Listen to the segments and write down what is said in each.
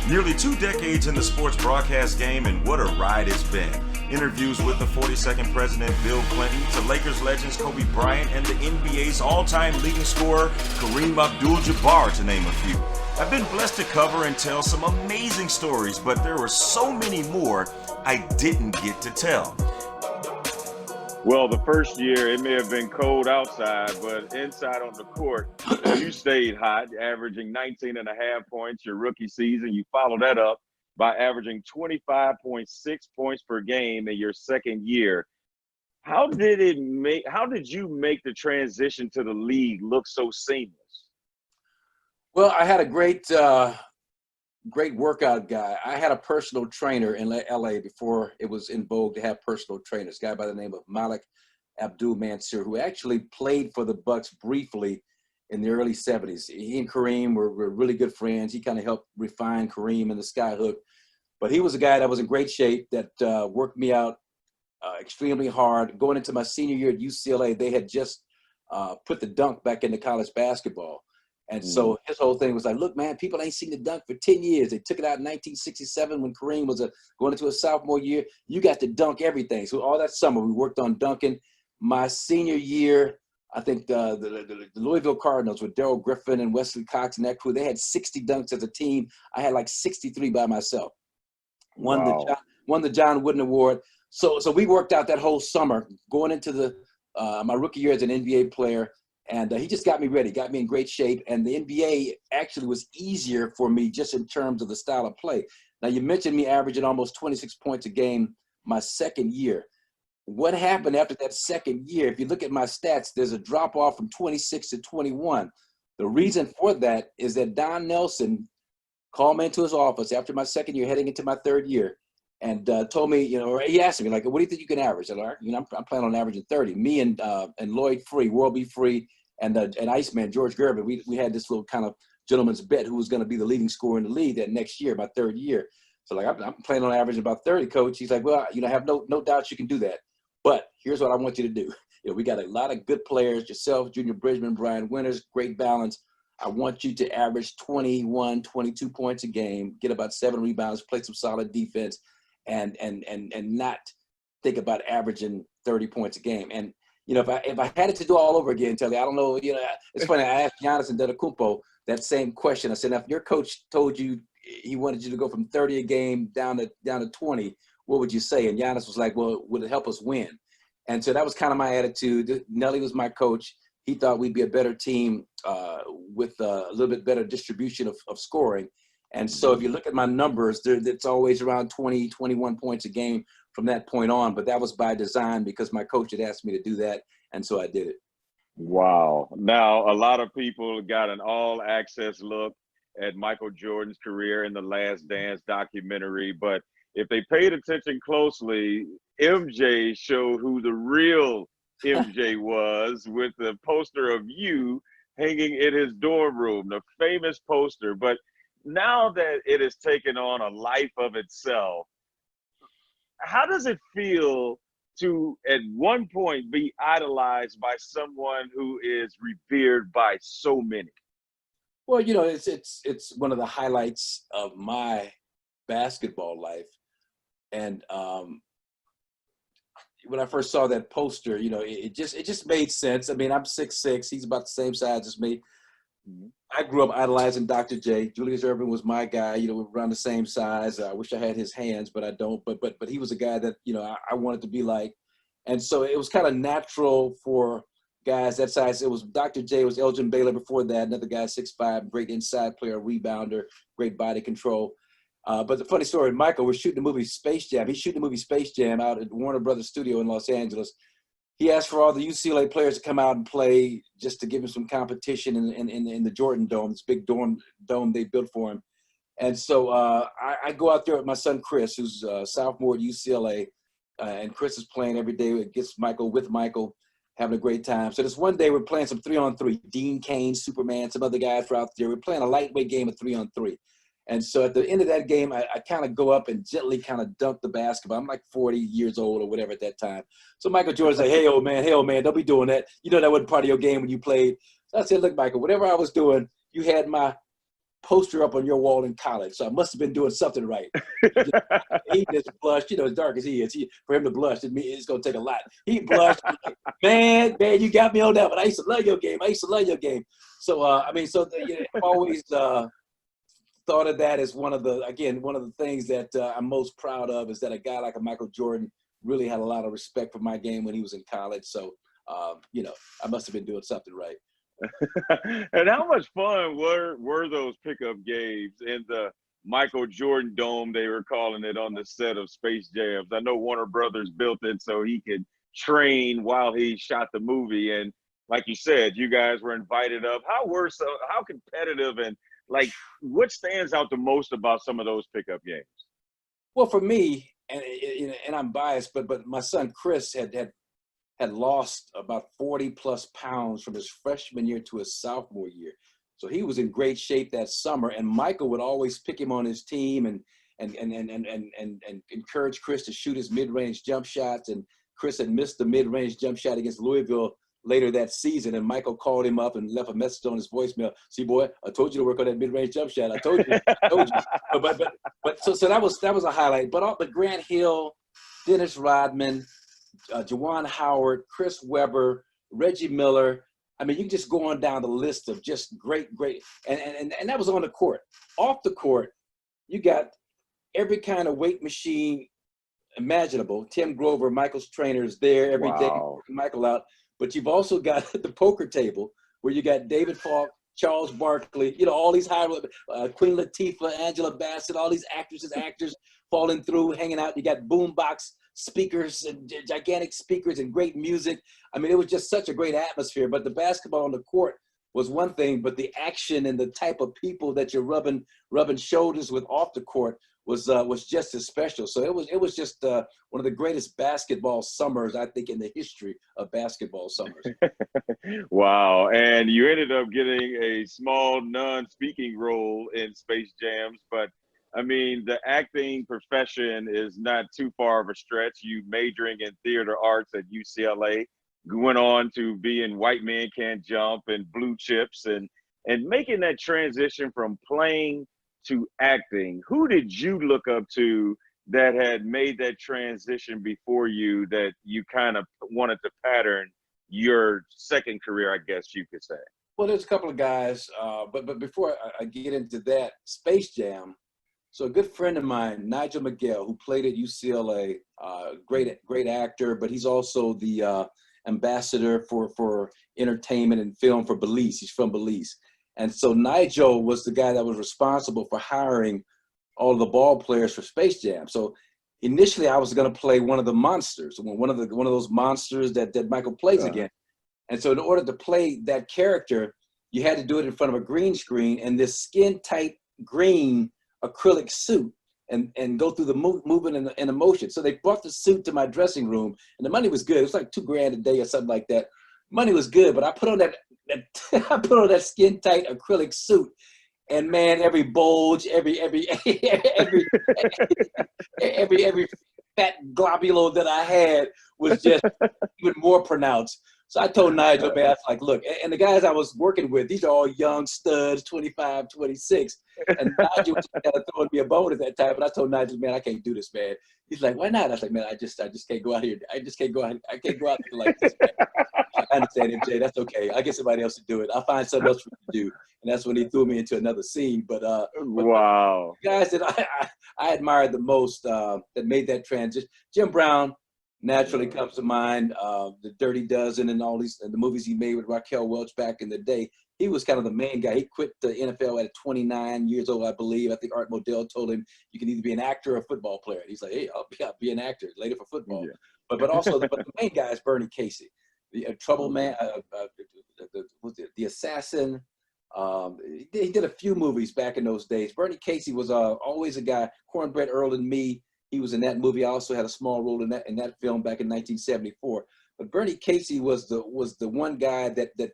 Nearly 2 decades in the sports broadcast game, and what a ride it's been. Interviews with the 42nd President Bill Clinton, to Lakers legends Kobe Bryant, and the NBA's all-time leading scorer Kareem Abdul-Jabbar, to name a few. I've been blessed to cover and tell some amazing stories, but there were so many more I didn't get to tell. Well, the first year, it may have been cold outside, but inside on the court, you stayed hot, averaging 19 and a half points your rookie season. You followed that up by averaging 25.6 points per game in your second year. How did you make the transition to the league look so seamless? Well, I had a great workout guy. I had a personal trainer in LA before it was in vogue to have personal trainers, a guy by the name of Marques Abdul-Mansur, who actually played for the Bucks briefly in the early 70s. He and Kareem were really good friends. He kind of helped refine Kareem in the skyhook. But he was a guy that was in great shape, that worked me out extremely hard. Going into my senior year at UCLA, they had just put the dunk back into college basketball. And so his whole thing was like, look, man, people ain't seen the dunk for 10 years. They took it out in 1967 when Kareem was going into his sophomore year. You got to dunk everything. So all that summer, we worked on dunking. My senior year, I think the Louisville Cardinals with Darrell Griffin and Wesley Cox and that crew, they had 60 dunks as a team. I had like 63 by myself. Won the John Wooden Award. So we worked out that whole summer going into my rookie year as an NBA player. And he just got me ready, got me in great shape. And the NBA actually was easier for me just in terms of the style of play. Now, you mentioned me averaging almost 26 points a game my second year. What happened after that second year? If you look at my stats, there's a drop off from 26 to 21. The reason for that is that Don Nelson called me into his office after my second year, heading into my third year, and told me, he asked me, like, what do you think you can average? I said, I'm planning on averaging 30. Me and Lloyd Free, World B. Free, and Iceman, George Gervin, we had this little kind of gentleman's bet who was going to be the leading scorer in the league that next year, my third year. So, like, I'm planning on averaging about 30, Coach. He's like, well, I have no doubt you can do that. But here's what I want you to do. We got a lot of good players, yourself, Junior Bridgman, Brian Winters, great balance. I want you to average 21, 22 points a game, get about 7 rebounds, play some solid defense, and not think about averaging 30 points a game. And if I had it to do all over again, Telly, I don't know. It's funny. I asked Giannis Antetokounmpo that same question. I said, if your coach told you he wanted you to go from 30 a game down to 20, what would you say? And Giannis was like, well, would it help us win? And so that was kind of my attitude. Nelly was my coach. He thought we'd be a better team with a little bit better distribution of scoring. And so if you look at my numbers, it's always around 20, 21 points a game from that point on. But that was by design because my coach had asked me to do that. And so I did it. Wow. Now, a lot of people got an all-access look at Michael Jordan's career in the Last Dance documentary. But if they paid attention closely, MJ showed who the real MJ was with the poster of you hanging in his dorm room, the famous poster. But now that it has taken on a life of itself, how does it feel to, at one point, be idolized by someone who is revered by so many? Well, it's one of the highlights of my basketball life. And when I first saw that poster, it just made sense. I mean, I'm 6'6", he's about the same size as me. I grew up idolizing Dr. J. Julius Erving was my guy. We're around the same size. I wish I had his hands, but I don't. But he was a guy that I wanted to be like, and so it was kind of natural for guys that size. It was Dr. J. It was Elgin Baylor before that. Another guy, 6'5", great inside player, rebounder, great body control. But the funny story, Michael was shooting the movie Space Jam. He's shooting the movie Space Jam out at Warner Brothers Studio in Los Angeles. He asked for all the UCLA players to come out and play just to give him some competition in the Jordan Dome, this big dome they built for him. And so I go out there with my son Chris, who's a sophomore at UCLA, and Chris is playing every day with Michael, having a great time. So this one day we're playing some 3-on-3. Dean Cain, Superman, some other guys were out there. We're playing a lightweight game of 3-on-3. And so at the end of that game, I kind of go up and gently kind of dunk the basketball. I'm like 40 years old or whatever at that time. So Michael Jordan's like, hey, old man, don't be doing that. That wasn't part of your game when you played. So I said, look, Michael, whatever I was doing, you had my poster up on your wall in college. So I must have been doing something right. He just blushed, as dark as he is. For him to blush, it's going to take a lot. He blushed. Like, man, you got me on that. But I used to love your game. So, I've always thought of that as one of the things that I'm most proud of is that a guy like a Michael Jordan really had a lot of respect for my game when he was in college. So, I must have been doing something right. And how much fun were those pickup games in the Michael Jordan Dome, they were calling it, on the set of Space Jams? I know Warner Brothers built it so he could train while he shot the movie. And like you said, you guys were invited up. How competitive, and like, what stands out the most about some of those pickup games? Well, for me, and I'm biased, but my son Chris had lost about 40 plus pounds from his freshman year to his sophomore year. So he was in great shape that summer, and Michael would always pick him on his team and encourage Chris to shoot his mid-range jump shots. And Chris had missed the mid-range jump shot against Louisville later that season, and Michael called him up and left a message on his voicemail. See, boy, I told you to work on that mid-range jump shot. I told you. So that was a highlight. But Grant Hill, Dennis Rodman, Juwan Howard, Chris Webber, Reggie Miller. I mean, you can just go on down the list of just great, and that was on the court. Off the court, you got every kind of weight machine imaginable. Tim Grover, Michael's trainer, is there every day, working Michael out. But you've also got the poker table where you got David Falk, Charles Barkley, all these Queen Latifah, Angela Bassett, all these actors falling through, hanging out. You got boombox speakers and gigantic speakers and great music. I mean, it was just such a great atmosphere. But the basketball on the court was one thing, but the action and the type of people that you're rubbing shoulders with off the court was just as special. So it was just one of the greatest basketball summers, I think, in the history of basketball summers. Wow. And you ended up getting a small non-speaking role in Space Jams, but I mean, the acting profession is not too far of a stretch. You majoring in theater arts at UCLA, went on to be in White Men Can't Jump and Blue Chips, and making that transition from playing to acting. Who did you look up to that had made that transition before you, that you kind of wanted to pattern your second career, I guess you could say? Well, there's a couple of guys, but before I get into that, Space Jam. So a good friend of mine, Nigel Miguel, who played at UCLA, great actor, but he's also the ambassador for entertainment and film for Belize. He's from Belize. And so Nigel was the guy that was responsible for hiring all of the ball players for Space Jam. So initially I was going to play one of the monsters, one of those monsters that Michael plays again. And so in order to play that character, you had to do it in front of a green screen and this skin tight green acrylic suit and go through the movement and emotion. So they brought the suit to my dressing room, and the money was good. It was like $2,000 a day or something like that. Money was good, but I put on that skin tight acrylic suit, and man, every bulge, every fat globulo that I had was just even more pronounced. So I told Nigel, man, I was like, look, and the guys I was working with, these are all young studs, 25, 26. And Nigel was kind of throwing me a bone at that time. But I told Nigel, man, I can't do this, man. He's like, why not? I was like, man, I just can't go out here. I can't go out here like this, man. I understand, MJ. That's okay. I'll get somebody else to do it. I'll find something else for you to do. And that's when he threw me into another scene. But wow. The guys that I admired the most that made that transition, Jim Brown naturally comes to mind. The Dirty Dozen and all these, and the movies he made with Raquel Welch back in the day. He was kind of the main guy. He quit the NFL at 29 years old, I believe. I think Art Modell told him you can either be an actor or a football player. And he's like, hey, I'll be an actor later for football. Yeah. But also the main guy is Bernie Casey, the Trouble Man, the Assassin. He did a few movies back in those days. Bernie Casey was always a guy. Cornbread Earl and Me. He was in that movie. I also had a small role in that film back in 1974. But Bernie Casey was the one guy that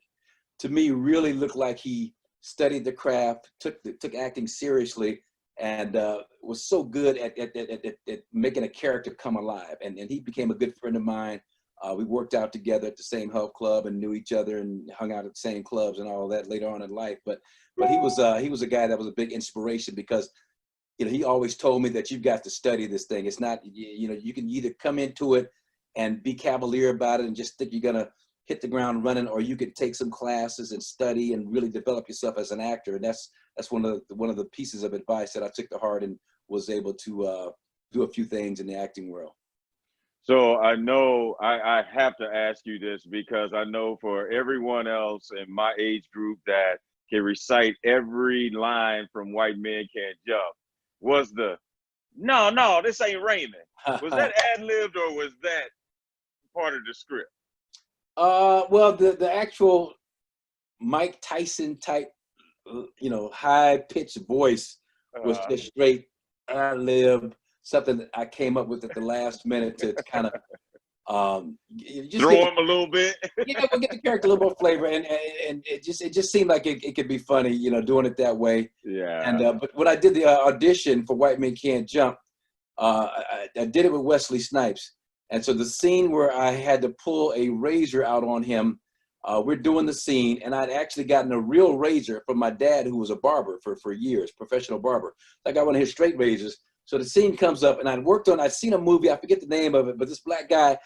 to me really looked like he studied the craft, took acting seriously, and was so good at making a character come alive. And he became a good friend of mine. We worked out together at the same health club and knew each other and hung out at the same clubs and all of that later on in life. But he was a guy that was a big inspiration because, you know, he always told me that you've got to study this thing. It's not, you know, you can either come into it and be cavalier about it and just think you're going to hit the ground running, or you could take some classes and study and really develop yourself as an actor. And that's one of the pieces of advice that I took to heart and was able to do a few things in the acting world. So I know I have to ask you this because I know for everyone else in my age group that can recite every line from White Men Can't Jump was the, no, this ain't Raymond. Was that ad-libbed or was that part of the script? Well, the actual Mike Tyson type, you know, high-pitched voice was just straight ad-lib, something that I came up with at the last minute to kind of just throw him a little bit. Yeah, we'll get the character a little more flavor, and it just seemed like it could be funny, you know, doing it that way. Yeah. And but when I did the audition for White Men Can't Jump, I did it with Wesley Snipes, and so the scene where I had to pull a razor out on him, we're doing the scene, and I'd actually gotten a real razor from my dad, who was a barber for years, professional barber. I got one of his straight razors. So the scene comes up, and I'd seen a movie, I forget the name of it, but this black guy,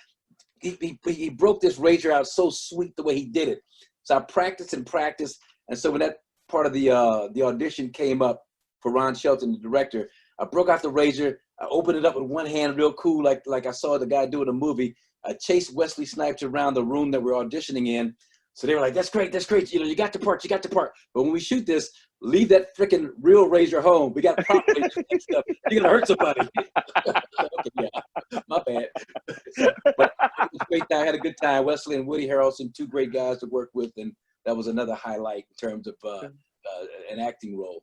he broke this razor out so sweet the way he did it. So I practiced, and so when that part of the audition came up for Ron Shelton, the director, I broke out the razor, I opened it up with one hand real cool, like I saw the guy do in a movie. I chased Wesley Snipes around the room that we're auditioning in. So they were like, that's great, you know, you got the part. But when we shoot this, leave that freaking real razor home. We got prop razors and stuff. You're gonna hurt somebody. Okay, yeah, my bad. But it was great. I had a good time. Wesley and Woody Harrelson, two great guys to work with, and that was another highlight in terms of an acting role.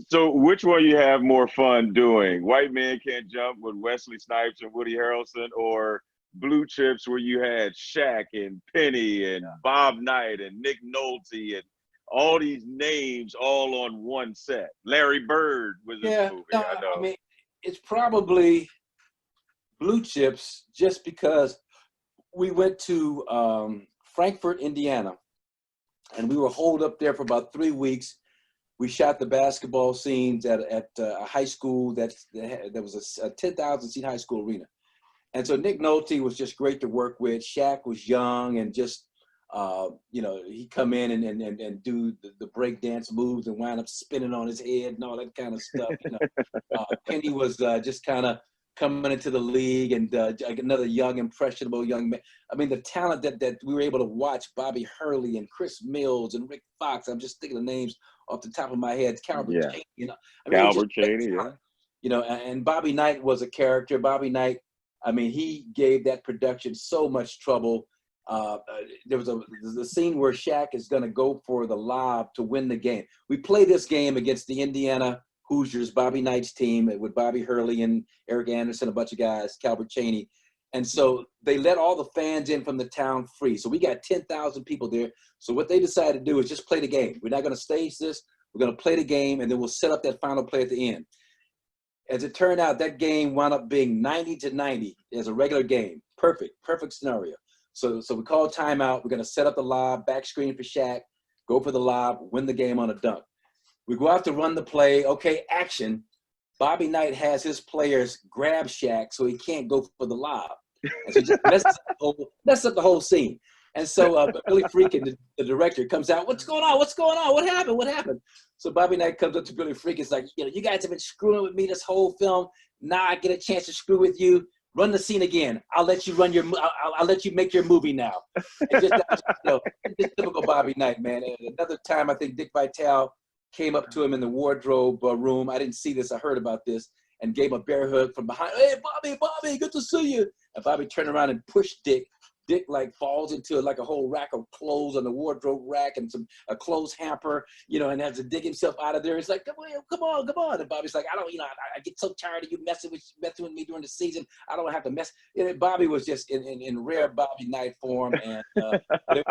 So which one you have more fun doing? White Men Can't Jump with Wesley Snipes and Woody Harrelson, or Blue Chips where you had Shaq and Penny and Bob Knight and Nick Nolte and all these names all on one set? Larry Bird was in the movie. I know. I mean, it's probably Blue Chips, just because we went to Frankfort, Indiana, and we were holed up there for about 3 weeks. We shot the basketball scenes at a high school that was a 10,000 seat high school arena. And so Nick Nolte was just great to work with. Shaq was young and just, you know, he'd come in and do the break dance moves and wind up spinning on his head and all that kind of stuff. You know, Penny was just kind of coming into the league, and another young, impressionable young man. I mean, the talent that we were able to watch, Bobby Hurley and Chris Mills and Rick Fox. I'm just thinking of names off the top of my head. Calvert Cheney, you know. I mean, Calvert Cheney, yeah. You know, and Bobby Knight was a character. Bobby Knight, I mean, he gave that production so much trouble. There was the scene where Shaq is going to go for the lob to win the game. We play this game against the Indiana Hoosiers, Bobby Knight's team, with Bobby Hurley and Eric Anderson, a bunch of guys, Calvert Cheney. And so they let all the fans in from the town free. So we got 10,000 people there. So what they decided to do is just play the game. We're not going to stage this. We're going to play the game, and then we'll set up that final play at the end. As it turned out, that game wound up being 90-90 as a regular game. Perfect scenario. So we called timeout. We're going to set up the lob, back screen for Shaq, go for the lob, win the game on a dunk. We go out to run the play. Okay, action. Bobby Knight has his players grab Shaq so he can't go for the lob. And so he just messes up the whole scene. And so Billy Freakin, the director, comes out. What's going on? What happened? So Bobby Knight comes up to Billy Freakin. It's like, you know, you guys have been screwing with me this whole film. Now I get a chance to screw with you. Run the scene again. I'll let you I'll let you make your movie now. It's just typical Bobby Knight, man. And another time, I think Dick Vitale came up to him in the wardrobe room. I didn't see this. I heard about this, and gave him a bear hug from behind. Hey, Bobby, good to see you. And Bobby turned around and pushed Dick. Dick like falls into like a whole rack of clothes on the wardrobe rack and a clothes hamper, you know, and has to dig himself out of there. It's like, come on. And Bobby's like, I get so tired of you messing with me during the season. I don't have to mess. And Bobby was just in rare Bobby Knight form, and but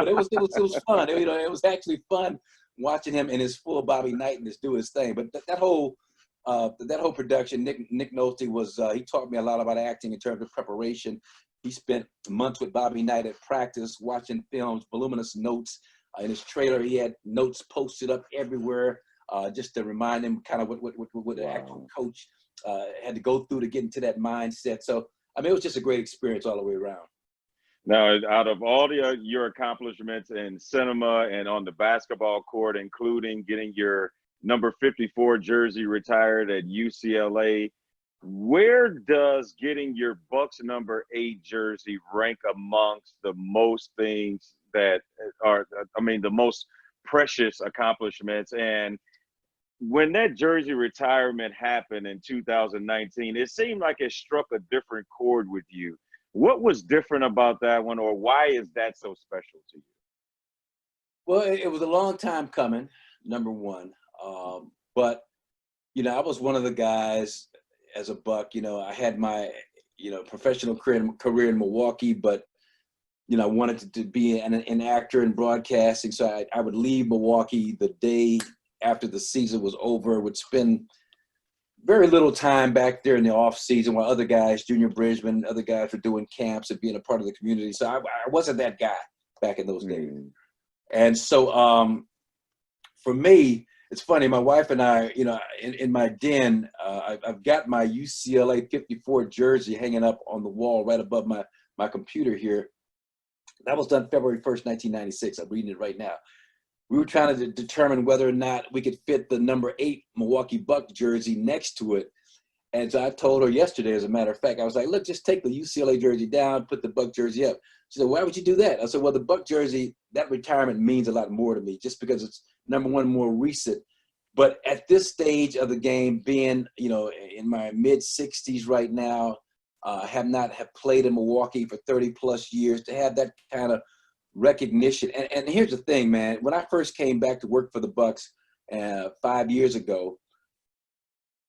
it was fun. It was actually fun watching him in his full Bobby Knight and just do his thing. But that whole production, Nick Nolte was he taught me a lot about acting in terms of preparation. He spent months with Bobby Knight at practice, watching films, voluminous notes. In his trailer, he had notes posted up everywhere, just to remind him kind of what the actual coach had to go through to get into that mindset. So, I mean, it was just a great experience all the way around. Now, out of all your accomplishments in cinema and on the basketball court, including getting your number 54 jersey retired at UCLA, where does getting your Bucks number 8 jersey rank amongst the most things that are, the most precious accomplishments? And when that jersey retirement happened in 2019, it seemed like it struck a different chord with you. What was different about that one, or why is that so special to you? Well, it was a long time coming, number one. But, I was one of the guys as a Buck. I had my, professional career in Milwaukee, but, I wanted to be an actor in broadcasting. So I would leave Milwaukee the day after the season was over, would spend very little time back there in the off season while other guys, Junior Bridgman, other guys were doing camps and being a part of the community. So I wasn't that guy back in those days. And so for me, it's funny, my wife and I, in my den, I've got my UCLA 54 jersey hanging up on the wall right above my computer here. That was done February 1st, 1996. I'm reading it right now. We were trying to determine whether or not we could fit the number 8 Milwaukee Bucks jersey next to it. And so I told her yesterday, as a matter of fact, I was like, look, just take the UCLA jersey down, put the Buck jersey up. She said, why would you do that? I said, well, the Buck jersey, that retirement means a lot more to me just because it's, number one, more recent. But at this stage of the game, being, in my mid-60s right now, have played in Milwaukee for 30 plus years, to have that kind of recognition. And here's the thing, man. When I first came back to work for the Bucks 5 years ago,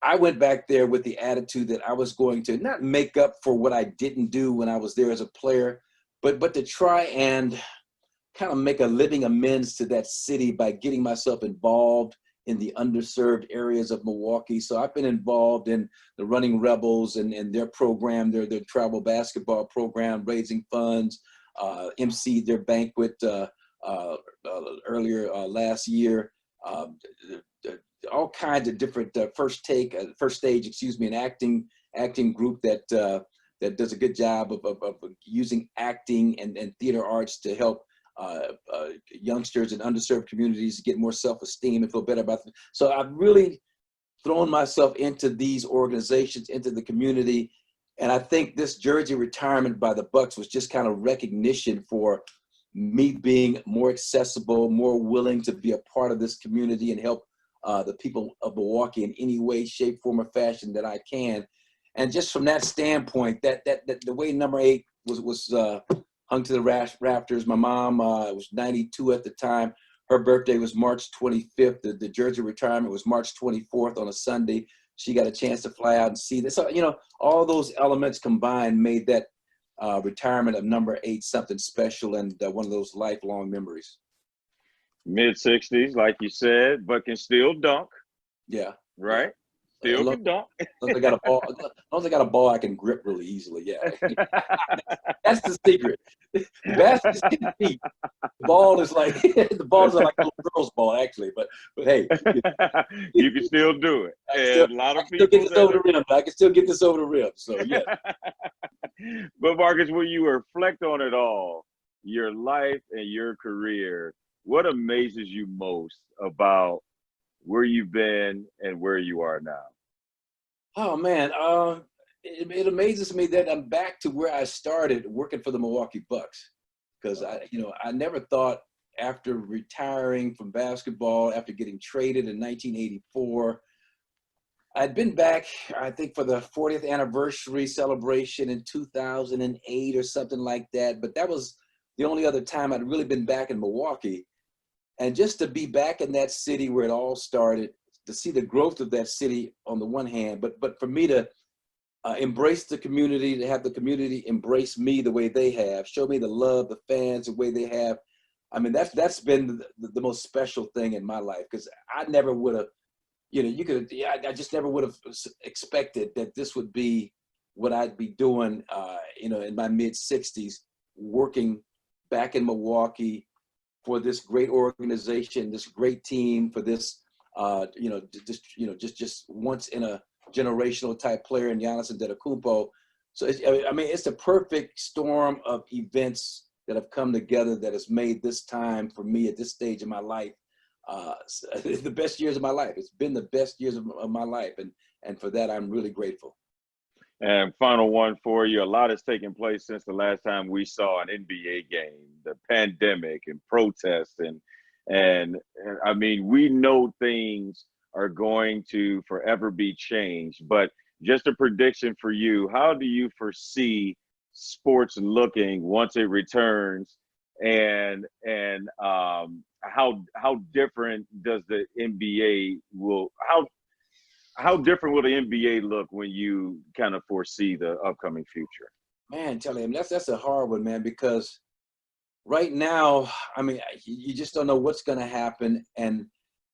I went back there with the attitude that I was going to not make up for what I didn't do when I was there as a player, but to try and kind of make a living amends to that city by getting myself involved in the underserved areas of Milwaukee. So I've been involved in the Running Rebels and their program, their travel basketball program, raising funds, emceed their banquet earlier last year. All kinds of different first stage, an acting group that does a good job of using acting and theater arts to help youngsters in underserved communities get more self-esteem and feel better about them. So I've really thrown myself into these organizations, into the community. And I think this jersey retirement by the Bucks was just kind of recognition for me being more accessible, more willing to be a part of this community and help the people of Milwaukee in any way, shape, form, or fashion that I can. And just from that standpoint, that the way number 8 was hung to the rafters. My mom was 92 at the time. Her birthday was March 25th. The jersey retirement was March 24th on a Sunday. She got a chance to fly out and see this. So, all those elements combined made that retirement of number 8 something special and one of those lifelong memories. Mid-60s, like you said, but can still dunk. Yeah. Right? Still can dunk. As long as I got a ball, I can grip really easily. Yeah. That's the secret. The basket's getting deep. The ball is like a little girl's ball, actually. But hey, you can still do it. I can still get this over the rim. So yeah. But Marques, when you reflect on it all, your life and your career, what amazes you most about where you've been and where you are now? Oh man, it amazes me that I'm back to where I started working for the Milwaukee Bucks, because I never thought after retiring from basketball, after getting traded in 1984, I'd been back, I think, for the 40th anniversary celebration in 2008 or something like that. But that was the only other time I'd really been back in Milwaukee. And just to be back in that city where it all started, to see the growth of that city on the one hand, but for me to embrace the community, to have the community embrace me the way they have, show me the love, the fans the way they have. I mean, that's been the most special thing in my life, because I never would have, I just never would have expected that this would be what I'd be doing, in my mid 60s, working back in Milwaukee for this great organization, this great team, for this, just once in a generational type player in Giannis Antetokounmpo. So it's the perfect storm of events that have come together that has made this time for me at this stage of my life the best years of my life. It's been the best years of my life, and for that I'm really grateful. And final one for you. A lot has taken place since the last time we saw an NBA game, the pandemic and protests. And I mean, we know things are going to forever be changed, but just a prediction for you, how do you foresee sports looking once it returns? And how different does the NBA how different will the NBA look when you kind of foresee the upcoming future? Man, Telly, that's a hard one, man, because right now, I mean, you just don't know what's going to happen. And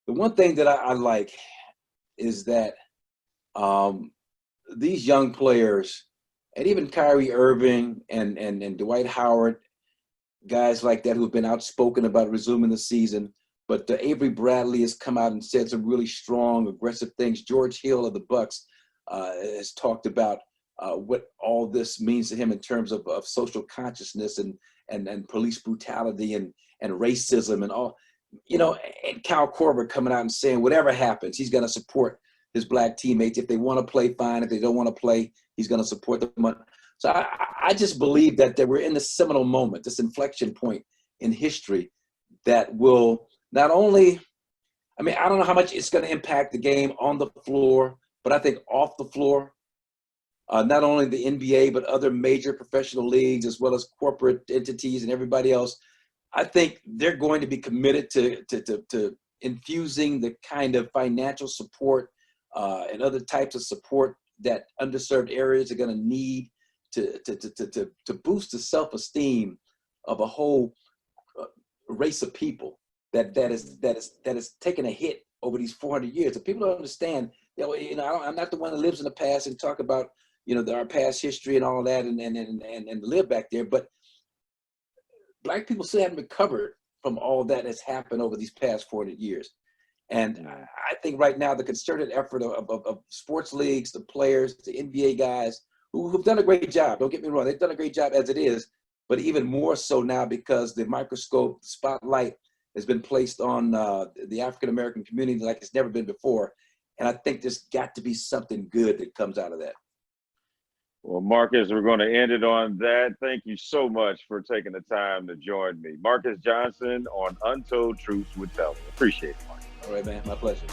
the one thing that I like is that these young players, and even Kyrie Irving and Dwight Howard, guys like that who've been outspoken about resuming the season. But Avery Bradley has come out and said some really strong, aggressive things. George Hill of the Bucks has talked about what all this means to him in terms of social consciousness and police brutality and racism and all. And Kyle Korver coming out and saying whatever happens, he's going to support his black teammates. If they want to play, fine. If they don't want to play, he's going to support them. So I just believe that we're in this seminal moment, this inflection point in history that will not only, I mean, I don't know how much it's going to impact the game on the floor, but I think off the floor, not only the NBA, but other major professional leagues, as well as corporate entities and everybody else, I think they're going to be committed to infusing the kind of financial support and other types of support that underserved areas are going to need to boost the self-esteem of a whole race of people that is taking a hit over these 400 years. So people don't understand. I'm not the one that lives in the past and talk about our past history and all that and live back there. But Black people still haven't recovered from all that has happened over these past 400 years. And I think right now the concerted effort of sports leagues, the players, the NBA guys who've done a great job. Don't get me wrong, they've done a great job as it is, but even more so now because the microscope, the spotlight has been placed on the African-American community like it's never been before. And I think there's got to be something good that comes out of that. Well, Marques, we're going to end it on that. Thank you so much for taking the time to join me. Marques Johnson on Untold Truths with Telly. Appreciate it, Marques. All right, man. My pleasure.